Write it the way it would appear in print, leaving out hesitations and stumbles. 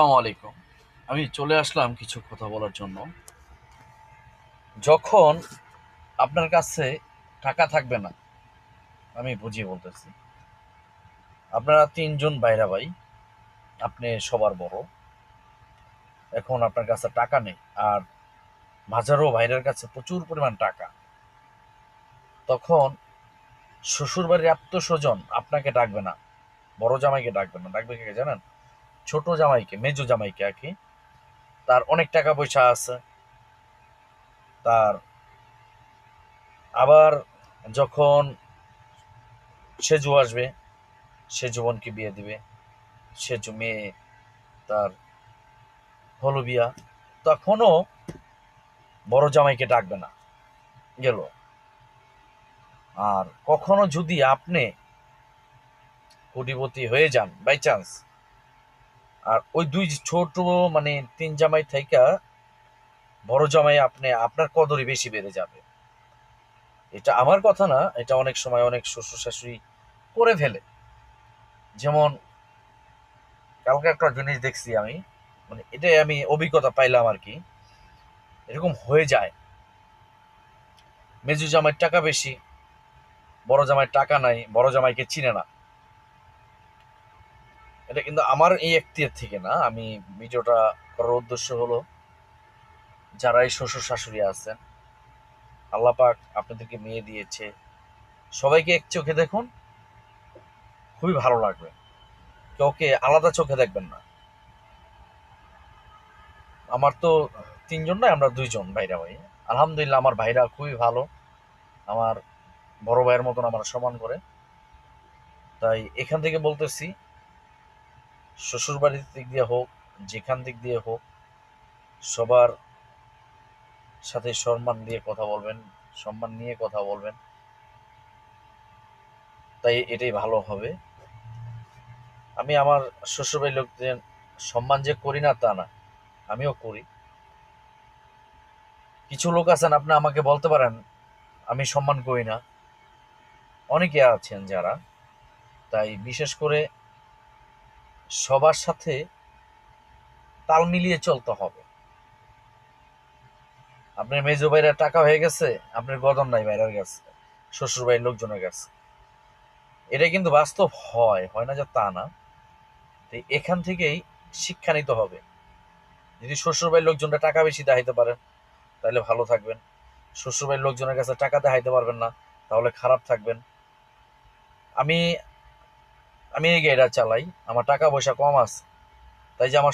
আসসালামু আলাইকুম। আমি চলে আসলাম কিছু কথা বলার জন্য। যখন আপনার কাছে টাকা থাকবে না, আমি বুঝিয়ে বলতেছি। আপনারা ৩ জন ভাইরা ভাই, আপনি সবার বড়। এখন আপনার কাছে টাকা নেই, আর মাঝারও ভাইরার কাছে প্রচুর পরিমাণ টাকা। তখন শ্বশুরবাড়ির আত্মীয়স্বজন আপনাকে ডাকবে না, বড় জামাইকে ডাকবে না, ডাকবে কাকে জানেন? ছোট জামাইকে, মেজো জামাইকে আর কি। তার অনেক টাকা পয়সা আছে। তার আবার যখন সেজু আসবে, সেজু বোনকে বিয়ে দিবে, সেজু মেয়ে তার হলো বিয়া, তখনও বড় জামাইকে ডাকবে না, গেল। আর কখনো যদি আপনি কোটিপতি হয়ে যান বাই চান্স, আর ওই দুই ছোট মানে ৩ জামাই থাইকা বড় জামাই আপনি আপনার কদরই বেশি বেড়ে যাবে। এটা আমার কথা না, এটা অনেক সময় অনেক শ্বশুর শাশুড়ি করে ফেলে। যেমন কালকে একটা জিনিস দেখছি আমি, মানে এটাই আমি অভিজ্ঞতা পাইলাম আর কি। এরকম হয়ে যায়, মেজু জামাইয়ের টাকা বেশি, বড় জামাইয়ের টাকা নাই, বড় জামাইকে চিনে না। এটা কিন্তু আমার এই এখতিয়ার থেকে না। আমি ভিডিওটা করার উদ্দেশ্য হলো, যারা এই শ্বশুর শাশুড়ি আছেন, আল্লাহ পাক আপনাদেরকে মেয়ে দিয়েছে, সবাইকে এক চোখে দেখুন, খুবই ভালো লাগবে। কাউকে আলাদা চোখে দেখবেন না। আমার তো ৩ জন নয়, আমরা ২ জন ভাইরা ভাই। আলহামদুলিল্লাহ আমার ভাইরা খুবই ভালো। আমার বড় ভাইয়ের মতন আমার সম্মান করে। তাই এখান থেকে বলতেছি, শ্বশুর বাড়ির দিক দিয়ে হোক, যেখান দিক দিয়ে হোক, সবার সাথে সম্মান দিয়ে কথা বলবেন, সম্মান নিয়ে কথা বলবেন। তাই এটাই ভালো হবে। আমি আমার শ্বশুরবাড়ির লোকদের সম্মান যে করি না তা না, আমিও করি। কিছু লোক আছেন, আপনি আমাকে বলতে পারেন আমি সম্মান করি না, অনেকে আছেন যারা। তাই বিশেষ করে সবার সাথে তাল মিলিয়ে চলতে হবে। আপনার মেজো ভাইরা টাকা হয়ে গেছে, আপনার গদর নাই ভাইরার কাছে, শ্বশুর বাড়ির লোকজনের কাছে। এটা কিন্তু বাস্তব হয়, হয় না যে তা না। তো এখান থেকেই শিক্ষা নিতে হবে। যদি শ্বশুর বাড়ির লোকজনরা টাকা বেশি দেখাইতে পারেন, তাহলে ভালো থাকবেন। শ্বশুরবাড়ির লোকজনের কাছে টাকা দেখাইতে পারবেন না, তাহলে খারাপ থাকবেন। আমি আমি এই গাড়িটা চালাই, আমার টাকা পয়সা কম আছে, তাই যে আমার